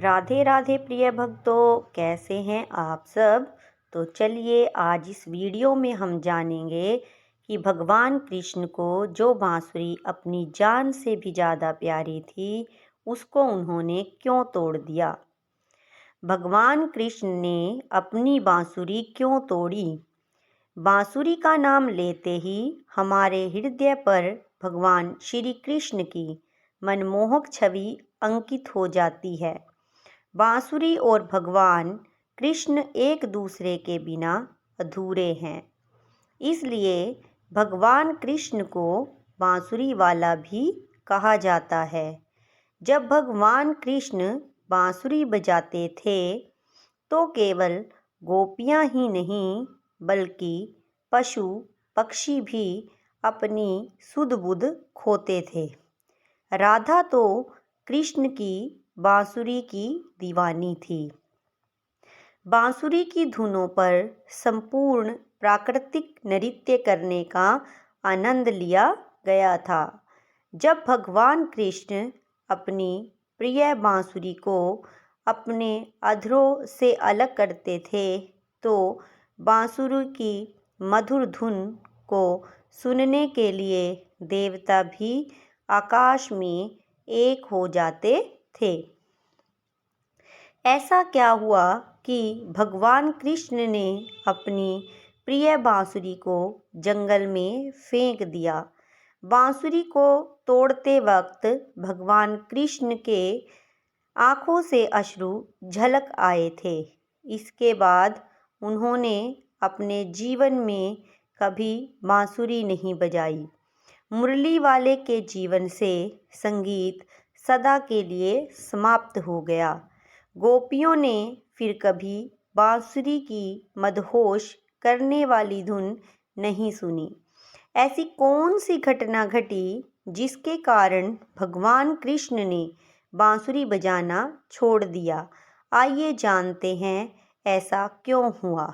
राधे राधे प्रिय भक्तों, कैसे हैं आप सब। तो चलिए आज इस वीडियो में हम जानेंगे कि भगवान कृष्ण को जो बांसुरी अपनी जान से भी ज़्यादा प्यारी थी, उसको उन्होंने क्यों तोड़ दिया। भगवान कृष्ण ने अपनी बांसुरी क्यों तोड़ी। बांसुरी का नाम लेते ही हमारे हृदय पर भगवान श्री कृष्ण की मनमोहक छवि अंकित हो जाती है। बांसुरी और भगवान कृष्ण एक दूसरे के बिना अधूरे हैं, इसलिए भगवान कृष्ण को बांसुरी वाला भी कहा जाता है। जब भगवान कृष्ण बांसुरी बजाते थे तो केवल गोपियां ही नहीं बल्कि पशु पक्षी भी अपनी सुध बुध खोते थे। राधा तो कृष्ण की बांसुरी की दीवानी थी। बांसुरी की धुनों पर संपूर्ण प्राकृतिक नृत्य करने का आनंद लिया गया था। जब भगवान कृष्ण अपनी प्रिय बांसुरी को अपने अधरों से अलग करते थे तो बांसुरी की मधुर धुन को सुनने के लिए देवता भी आकाश में एक हो जाते थे। ऐसा क्या हुआ कि भगवान कृष्ण ने अपनी प्रिय बांसुरी को जंगल में फेंक दिया। बांसुरी को तोड़ते वक्त भगवान कृष्ण के आंखों से अश्रु झलक आए थे। इसके बाद उन्होंने अपने जीवन में कभी बांसुरी नहीं बजाई। मुरली वाले के जीवन से संगीत सदा के लिए समाप्त हो गया। गोपियों ने फिर कभी बांसुरी की मदहोश करने वाली धुन नहीं सुनी। ऐसी कौन सी घटना घटी जिसके कारण भगवान कृष्ण ने बांसुरी बजाना छोड़ दिया। आइए जानते हैं ऐसा क्यों हुआ।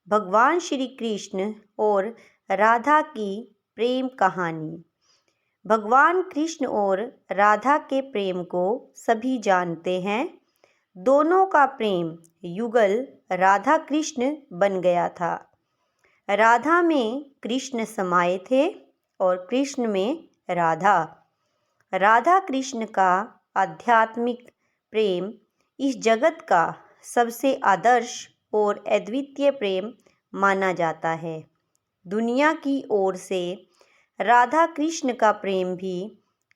भगवान श्री कृष्ण और राधा की प्रेम कहानी। भगवान कृष्ण और राधा के प्रेम को सभी जानते हैं। दोनों का प्रेम युगल राधा कृष्ण बन गया था। राधा में कृष्ण समाये थे और कृष्ण में राधा। राधा कृष्ण का आध्यात्मिक प्रेम इस जगत का सबसे आदर्श और अद्वितीय प्रेम माना जाता है। दुनिया की ओर से राधा कृष्ण का प्रेम भी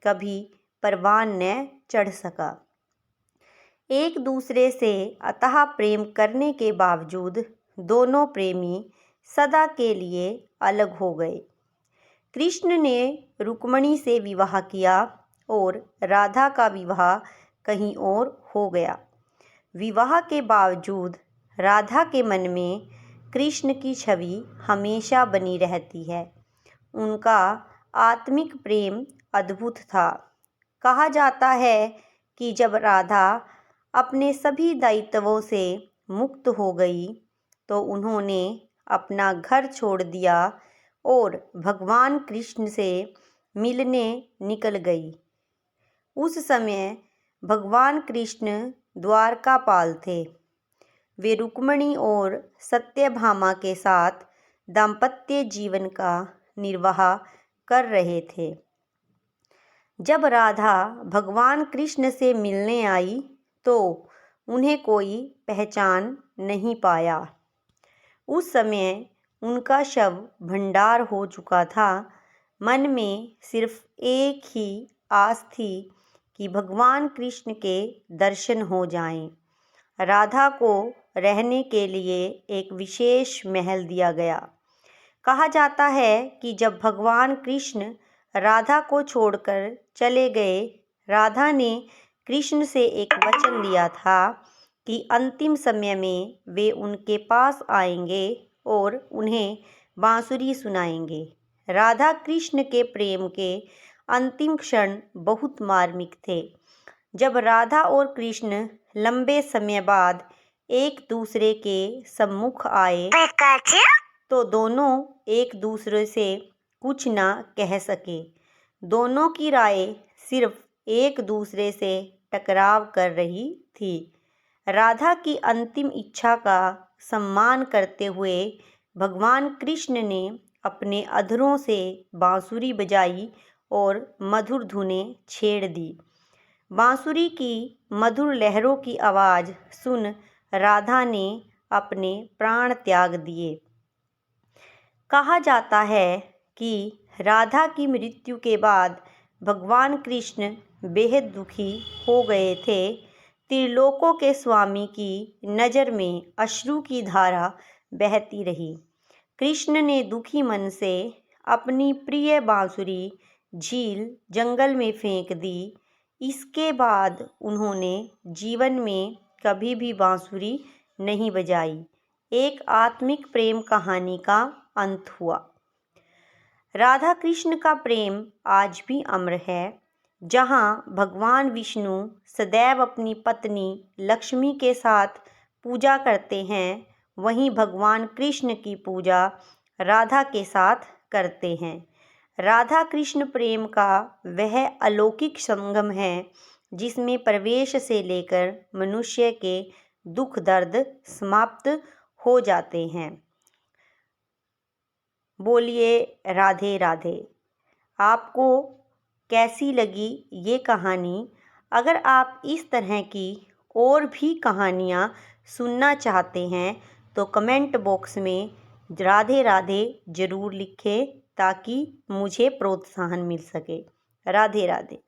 कभी परवान न चढ़ सका। एक दूसरे से अथाह प्रेम करने के बावजूद दोनों प्रेमी सदा के लिए अलग हो गए। कृष्ण ने रुक्मिणी से विवाह किया और राधा का विवाह कहीं और हो गया। विवाह के बावजूद राधा के मन में कृष्ण की छवि हमेशा बनी रहती है। उनका आत्मिक प्रेम अद्भुत था। कहा जाता है कि जब राधा अपने सभी दायित्वों से मुक्त हो गई तो उन्होंने अपना घर छोड़ दिया और भगवान कृष्ण से मिलने निकल गई। उस समय भगवान कृष्ण द्वारकापाल थे। वे रुक्मिणी और सत्यभामा के साथ दाम्पत्य जीवन का निर्वाह कर रहे थे। जब राधा भगवान कृष्ण से मिलने आई तो उन्हें कोई पहचान नहीं पाया। उस समय उनका शव भंडार हो चुका था। मन में सिर्फ एक ही आस थी कि भगवान कृष्ण के दर्शन हो जाएं। राधा को रहने के लिए एक विशेष महल दिया गया। कहा जाता है कि जब भगवान कृष्ण राधा को छोड़कर चले गए, राधा ने कृष्ण से एक वचन लिया था कि अंतिम समय में वे उनके पास आएंगे और उन्हें बांसुरी सुनाएंगे। राधा कृष्ण के प्रेम के अंतिम क्षण बहुत मार्मिक थे। जब राधा और कृष्ण लंबे समय बाद एक दूसरे के सम्मुख आए तो दोनों एक दूसरे से कुछ ना कह सके। दोनों की राय सिर्फ एक दूसरे से टकराव कर रही थी। राधा की अंतिम इच्छा का सम्मान करते हुए भगवान कृष्ण ने अपने अधरों से बांसुरी बजाई और मधुर धुनें छेड़ दी। बांसुरी की मधुर लहरों की आवाज़ सुन राधा ने अपने प्राण त्याग दिए। कहा जाता है कि राधा की मृत्यु के बाद भगवान कृष्ण बेहद दुखी हो गए थे। त्रिलोकों के स्वामी की नज़र में अश्रु की धारा बहती रही। कृष्ण ने दुखी मन से अपनी प्रिय बांसुरी झील जंगल में फेंक दी। इसके बाद उन्होंने जीवन में कभी भी बांसुरी नहीं बजाई। एक आत्मिक प्रेम कहानी का अंत हुआ। राधा कृष्ण का प्रेम आज भी अमर है। जहाँ भगवान विष्णु सदैव अपनी पत्नी लक्ष्मी के साथ पूजा करते हैं, वहीं भगवान कृष्ण की पूजा राधा के साथ करते हैं। राधा कृष्ण प्रेम का वह अलौकिक संगम है जिसमें प्रवेश से लेकर मनुष्य के दुख दर्द समाप्त हो जाते हैं। बोलिए राधे राधे। आपको कैसी लगी ये कहानी? अगर आप इस तरह की और भी कहानियाँ सुनना चाहते हैं तो कमेंट बॉक्स में राधे राधे ज़रूर लिखें ताकि मुझे प्रोत्साहन मिल सके। राधे राधे।